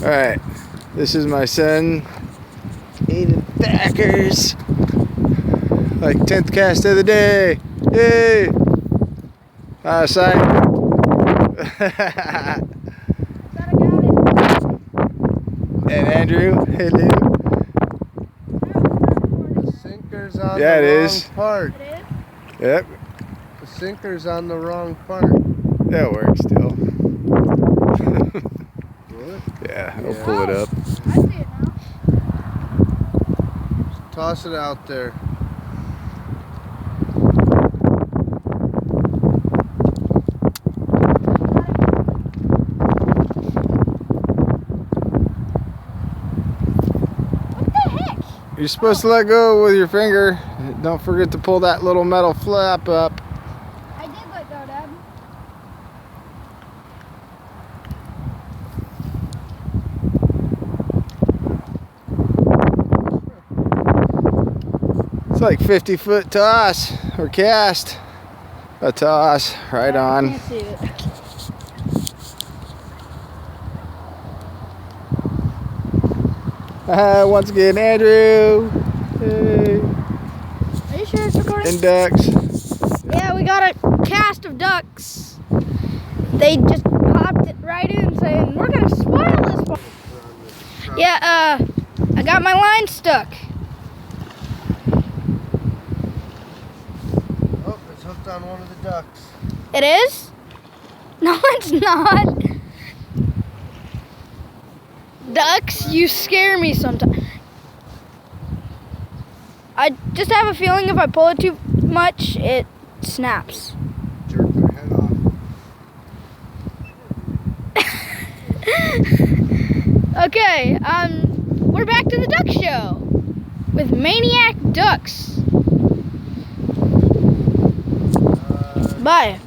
Alright, this is my son, Aiden Thackers. Like 10th cast of the day. Yay! Out of sight. And Andrew, hello. The sinker's on Yeah, the it wrong is. part. It is? Yep, The sinker's on the wrong part. that works still. Will it? Yeah, I'll Yeah. pull it up. I see it now. Toss it out there. What the heck? You're supposed to let go with your finger. Don't forget to pull that little metal flap up. I did let go, Dad. It's like 50-foot toss or cast. A toss, right I on. can't see it. Once again, Andrew. Hey. Are you sure it's recording? And ducks. Yeah, we got a cast of ducks. They just popped it right in saying, we're going to spoil this one. Yeah, I got my line stuck. Oh, it's hooked on one of the ducks. It is? No, it's not. Ducks, you scare me sometimes. I just have a feeling if I pull it too much, it snaps. Jerk their head off. Okay, we're back to the duck show with Maniac Ducks. Bye.